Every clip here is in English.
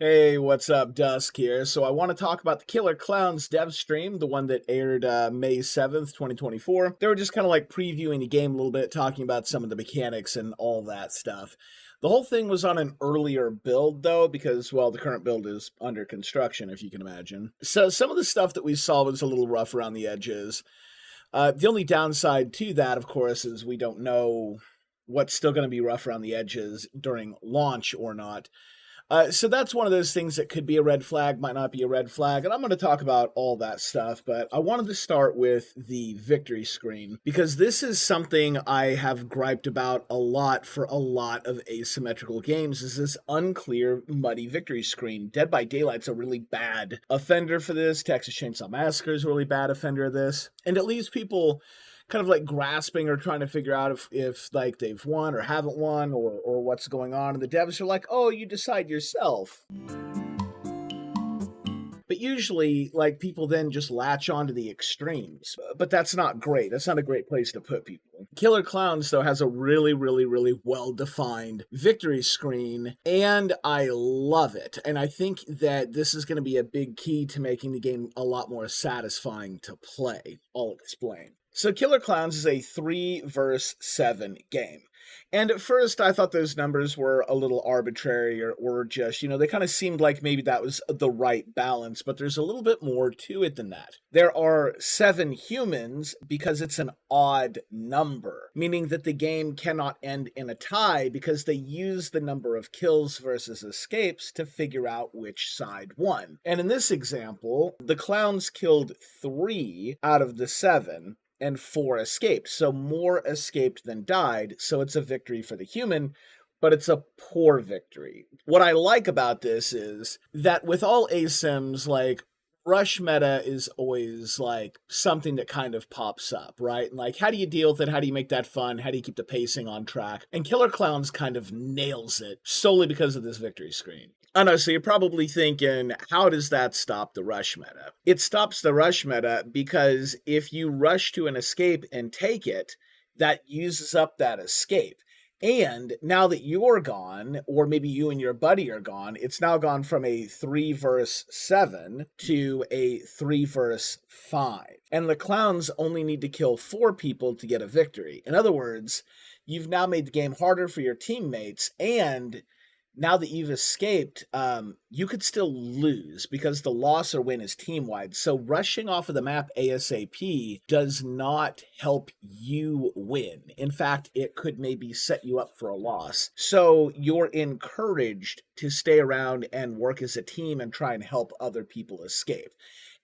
Hey, what's up? Dusk here. So I want to talk about the Killer Klowns dev stream, the one that aired May 7th, 2024. They were just kind of like previewing the game a little bit, talking about some of the mechanics and all that stuff. The whole thing was on an earlier build, though, because, well, the current build is under construction, if you can imagine. So some of the stuff that we saw was a little rough around the edges. The only downside to that, of course, is we don't know what's still going to be rough around the edges during launch or not. So that's one of those things that could be a red flag, might not be a red flag, and I'm going to talk about all that stuff, but I wanted to start with the victory screen, because this is something I have griped about a lot for a lot of asymmetrical games, is this unclear, muddy victory screen. Dead by Daylight's a really bad offender for this, Texas Chainsaw Massacre is a really bad offender of this, and it leaves people kind of like grasping or trying to figure out if like they've won or haven't won or what's going on. And the devs are like, oh, you decide yourself. But usually, like, people then just latch onto the extremes. But that's not great. That's not a great place to put people. Killer Klowns, though, has a really, really, really well-defined victory screen, and I love it. And I think that this is going to be a big key to making the game a lot more satisfying to play. I'll explain. So Killer Klowns is a 3 versus 7 game. And at first, I thought those numbers were a little arbitrary or just, they kind of seemed like maybe that was the right balance, but there's a little bit more to it than that. There are 7 humans because it's an odd number, meaning that the game cannot end in a tie because they use the number of kills versus escapes to figure out which side won. And in this example, the clowns killed 3 out of the 7, and 4 escaped. So more escaped than died, so it's a victory for the human, but it's a poor victory. What I like about this is that with all ASIMs, like, rush meta is always like something that kind of pops up, right? And like, how do you deal with it? How do you make that fun? How do you keep the pacing on track? And Killer Klowns kind of nails it solely because of this victory screen. I know, so you're probably thinking, how does that stop the rush meta? It stops the rush meta because if you rush to an escape and take it, that uses up that escape. And now that you're gone, or maybe you and your buddy are gone, it's now gone from a 3 versus 7 to a 3 versus 5. And the clowns only need to kill 4 people to get a victory. In other words, you've now made the game harder for your teammates, and now that you've escaped, you could still lose because the loss or win is team-wide. So rushing off of the map ASAP does not help you win. In fact, it could maybe set you up for a loss. So you're encouraged to stay around and work as a team and try and help other people escape.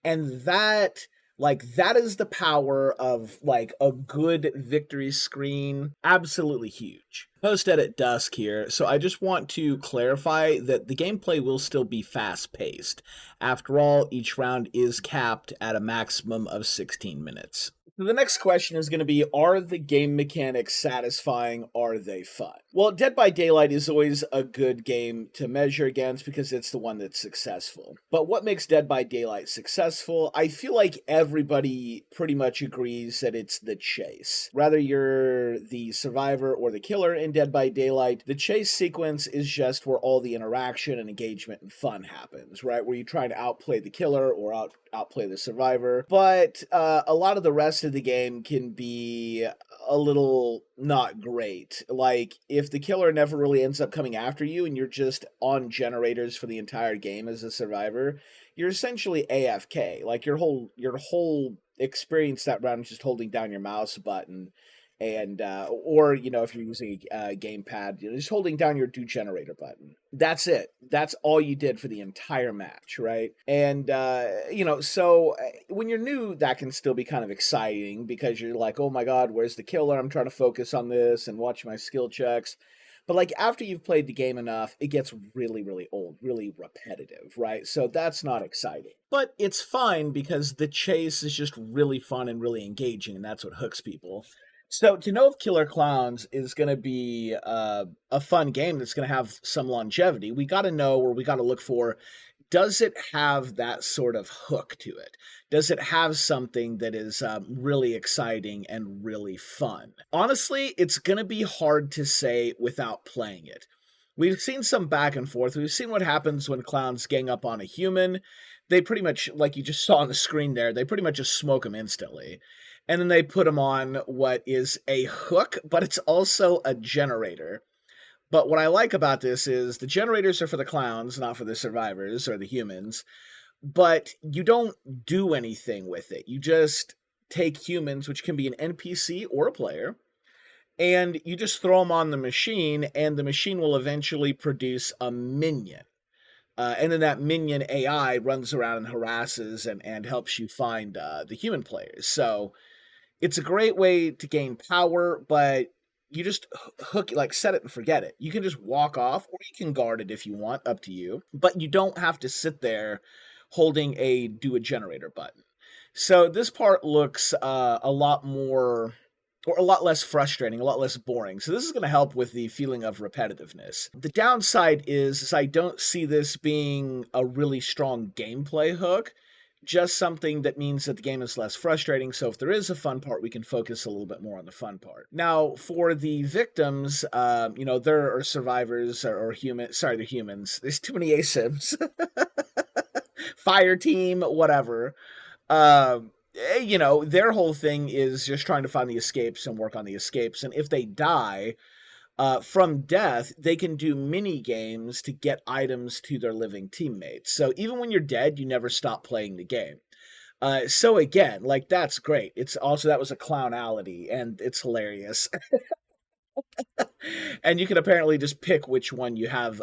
And that is the power of, like, a good victory screen. Absolutely huge. Post-edit Dusk here, so I just want to clarify that the gameplay will still be fast-paced. After all, each round is capped at a maximum of 16 minutes. The next question is going to be, are the game mechanics satisfying? Are they fun? Well, Dead by Daylight is always a good game to measure against because it's the one that's successful. But what makes Dead by Daylight successful? I feel like everybody pretty much agrees that it's the chase. Whether you're the survivor or the killer in Dead by Daylight, the chase sequence is just where all the interaction and engagement and fun happens, right? Where you try to outplay the killer or outplay the survivor. But a lot of the rest of the game can be a little not great. Like, if the killer never really ends up coming after you and you're just on generators for the entire game as a survivor, you're essentially AFK. Like, your whole experience that round is just holding down your mouse button and or if you're using a gamepad, just holding down your do generator button. That's it. That's all you did for the entire match, right? And so when you're new, that can still be kind of exciting because you're like, oh my god, where's the killer? I'm trying to focus on this and watch my skill checks. But like, after you've played the game enough, it gets really, really old, really repetitive, right? So that's not exciting. But it's fine because the chase is just really fun and really engaging, and that's what hooks people. So to know if Killer Klowns is going to be a fun game that's going to have some longevity, we got to know, or we got to look for, does it have that sort of hook to it? Does it have something that is really exciting and really fun? Honestly, it's going to be hard to say without playing it. We've seen some back and forth. We've seen what happens when clowns gang up on a human. They pretty much, like you just saw on the screen there, they pretty much just smoke them instantly. And then they put them on what is a hook, but it's also a generator. But what I like about this is the generators are for the clowns, not for the survivors or the humans. But you don't do anything with it. You just take humans, which can be an NPC or a player, and you just throw them on the machine, and the machine will eventually produce a minion. And then that minion AI runs around and harasses and helps you find the human players. So it's a great way to gain power, but you just hook, like, set it and forget it. You can just walk off, or you can guard it if you want, up to you. But you don't have to sit there holding a do a generator button. So this part looks a lot more, or a lot less frustrating, a lot less boring. So this is going to help with the feeling of repetitiveness. The downside is I don't see this being a really strong gameplay hook, just something that means that the game is less frustrating. So if there is a fun part, we can focus a little bit more on the fun part. Now, for the victims, there are survivors or humans. Sorry, they're humans. There's too many ASIMs. Fire team, whatever. Their whole thing is just trying to find the escapes and work on the escapes. And if they die from death, they can do mini games to get items to their living teammates. So even when you're dead, you never stop playing the game. So again, like, that's great. It's also, that was a clownality, and it's hilarious. And you can apparently just pick which one you have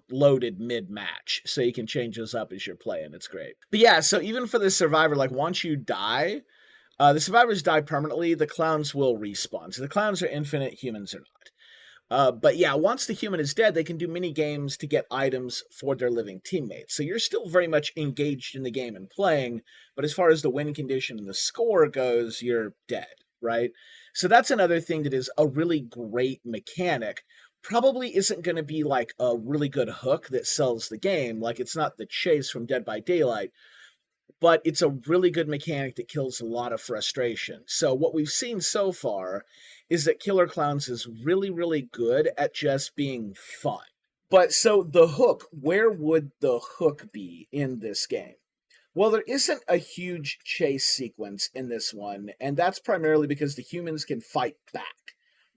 loaded mid-match, so you can change those up as you're playing. It's great. But yeah, so even for the survivor, like, once you die, the survivors die permanently, the clowns will respawn. So the clowns are infinite, humans are not. But yeah, once the human is dead, they can do mini games to get items for their living teammates. So you're still very much engaged in the game and playing, but as far as the win condition and the score goes, you're dead, right? So that's another thing that is a really great mechanic. Probably isn't going to be like a really good hook that sells the game. Like, it's not the chase from Dead by Daylight, but it's a really good mechanic that kills a lot of frustration. So what we've seen so far is that Killer Klowns is really, really good at just being fun. But so the hook, where would the hook be in this game? Well, there isn't a huge chase sequence in this one, and that's primarily because the humans can fight back,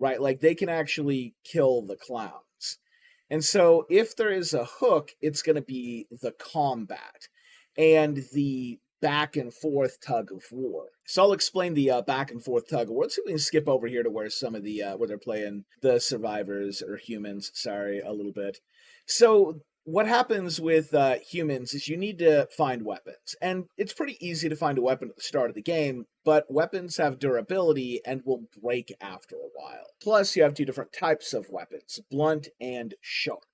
right? Like, they can actually kill the clowns. And so if there is a hook, it's going to be the combat and the back and forth tug of war. So I'll explain the back and forth tug of war. Let's see if we can skip over here to where some of the where they're playing the survivors or humans. Sorry, a little bit. So what happens with humans is you need to find weapons, and it's pretty easy to find a weapon at the start of the game, but weapons have durability and will break after a while. Plus, you have two different types of weapons, blunt and sharp.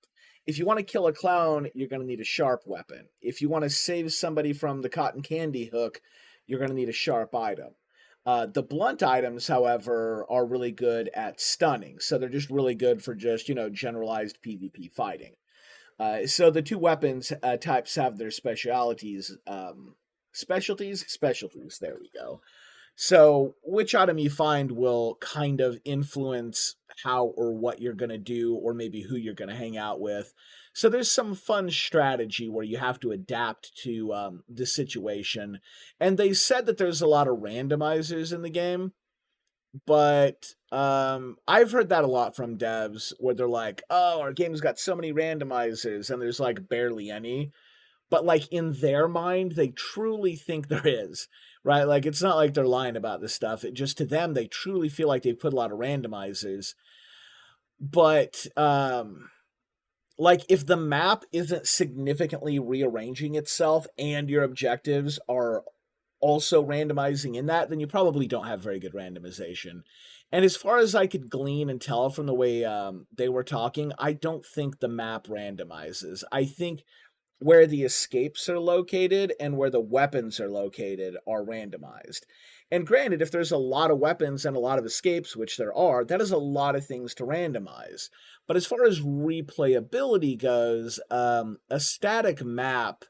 If you want to kill a clown, you're going to need a sharp weapon. If you want to save somebody from the cotton candy hook, you're going to need a sharp item. The blunt items, however, are really good at stunning, so they're just really good for just, generalized PvP fighting. So the two weapons types have their specialties. Specialties, there we go. So which item you find will kind of influence how or what you're going to do, or maybe who you're going to hang out with. So there's some fun strategy where you have to adapt to the situation. And they said that there's a lot of randomizers in the game, but I've heard that a lot from devs where they're like, oh, our game's got so many randomizers, and there's like barely any. But like, in their mind, they truly think there is, right? Like, it's not like they're lying about this stuff. It just, to them, they truly feel like they've put a lot of randomizers. But like, if the map isn't significantly rearranging itself and your objectives are also randomizing in that, then you probably don't have very good randomization. And as far as I could glean and tell from the way they were talking, I don't think the map randomizes. I think where the escapes are located and where the weapons are located are randomized. And granted, if there's a lot of weapons and a lot of escapes, which there are, that is a lot of things to randomize. But as far as replayability goes, a static map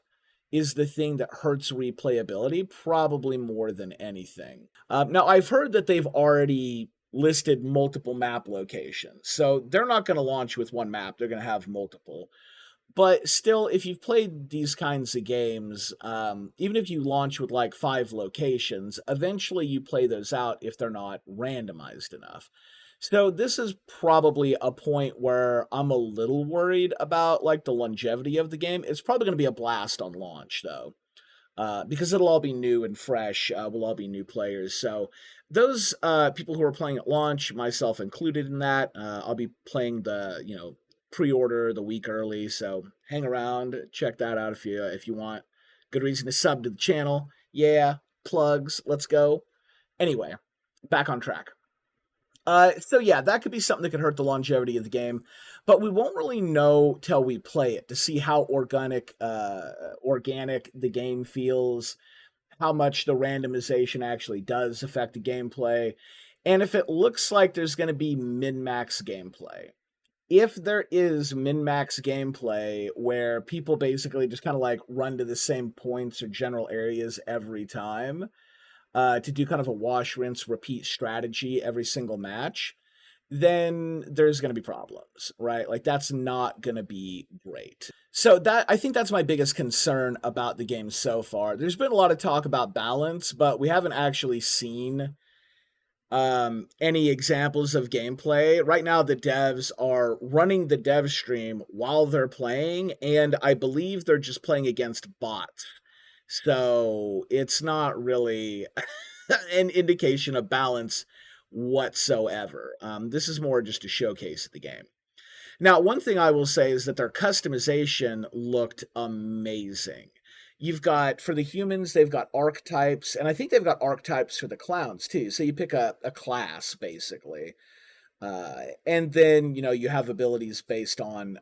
is the thing that hurts replayability, probably more than anything. Now, I've heard that they've already listed multiple map locations. So they're not going to launch with one map, they're going to have multiple. But still, if you've played these kinds of games, even if you launch with like 5 locations, eventually you play those out if they're not randomized enough. So this is probably a point where I'm a little worried about like the longevity of the game. It's probably going to be a blast on launch though, because it'll all be new and fresh. We'll all be new players. So those people who are playing at launch, myself included in that, I'll be playing the pre-order the week early. So hang around, check that out if you want. Good reason to sub to the channel. Yeah, plugs. Let's go. Anyway, back on track. So yeah, that could be something that could hurt the longevity of the game, but we won't really know till we play it to see how organic the game feels, how much the randomization actually does affect the gameplay, and if it looks like there's going to be min-max gameplay. If there is min-max gameplay where people basically just kind of like run to the same points or general areas every time, to do kind of a wash, rinse, repeat strategy every single match, then there's going to be problems, right? Like that's not going to be great. So I think that's my biggest concern about the game so far. There's been a lot of talk about balance, but we haven't actually seen any examples of gameplay. Right now, the devs are running the dev stream while they're playing, and I believe they're just playing against bots. So it's not really an indication of balance whatsoever. This is more just a showcase of the game. Now, one thing I will say is that their customization looked amazing. You've got, for the humans, they've got archetypes, and I think they've got archetypes for the clowns, too. So you pick a class, basically. And then, you have abilities based on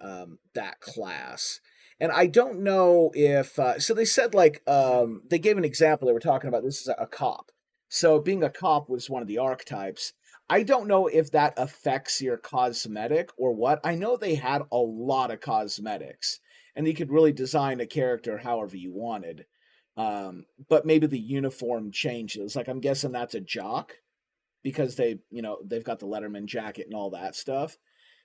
that class. And I don't know if, so they said they gave an example. They were talking about this is a cop. So being a cop was one of the archetypes. I don't know if that affects your cosmetic or what. I know they had a lot of cosmetics and you could really design a character however you wanted. But maybe the uniform changes. Like I'm guessing that's a jock because they've got the Letterman jacket and all that stuff.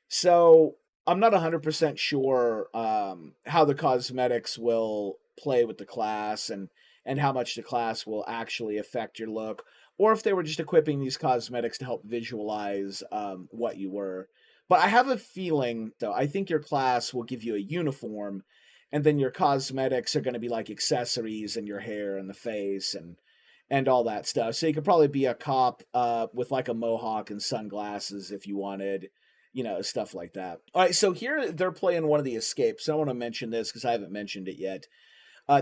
So I'm not 100% sure how the cosmetics will play with the class and how much the class will actually affect your look, or if they were just equipping these cosmetics to help visualize what you were. But I have a feeling, though, I think your class will give you a uniform, and then your cosmetics are going to be like accessories and your hair and the face and all that stuff. So you could probably be a cop with like a mohawk and sunglasses if you wanted. Stuff like that. All right, so here they're playing one of the escapes. I want to mention this because I haven't mentioned it yet.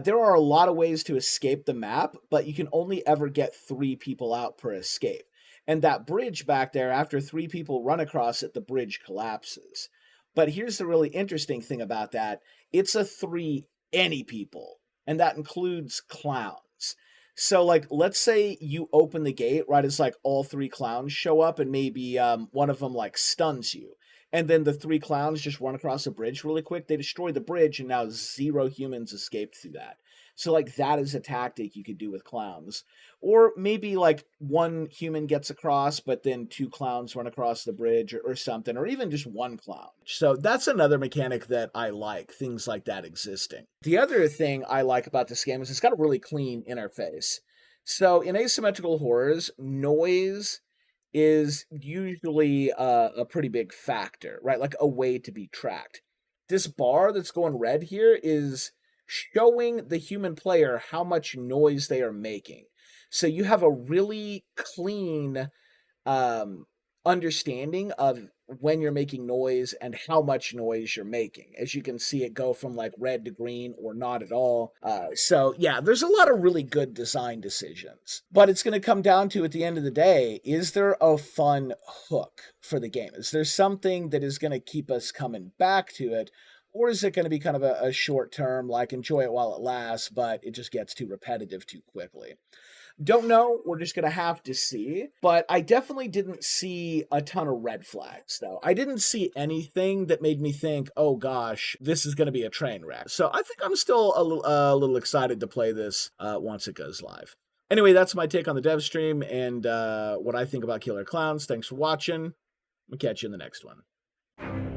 There are a lot of ways to escape the map, but you can only ever get 3 people out per escape. And that bridge back there, after 3 people run across it, the bridge collapses. But here's the really interesting thing about that. It's a 3 any people, and that includes clowns. So, let's say you open the gate right as, all 3 clowns show up, and maybe one of them, stuns you. And then the 3 clowns just run across a bridge really quick. They destroy the bridge, and now 0 humans escaped through that. So, that is a tactic you could do with clowns. Or maybe, 1 human gets across, but then 2 clowns run across the bridge or something. Or even just 1 clown. So, that's another mechanic that I like, things like that existing. The other thing I like about this game is it's got a really clean interface. So, in asymmetrical horrors, noise is usually a pretty big factor, right? Like a way to be tracked. This bar that's going red here is showing the human player how much noise they are making. So you have a really clean understanding of when you're making noise and how much noise you're making. As you can see, it go from red to green or not at all. So yeah, there's a lot of really good design decisions. But it's going to come down to, at the end of the day, is there a fun hook for the game? Is there something that is going to keep us coming back to it? Or is it going to be kind of a short term, enjoy it while it lasts, but it just gets too repetitive too quickly? Don't know. We're just going to have to see. But I definitely didn't see a ton of red flags, though. I didn't see anything that made me think, oh gosh, this is going to be a train wreck. So I think I'm still a little excited to play this once it goes live. Anyway, that's my take on the dev stream and what I think about Killer Klowns. Thanks for watching. We'll catch you in the next one.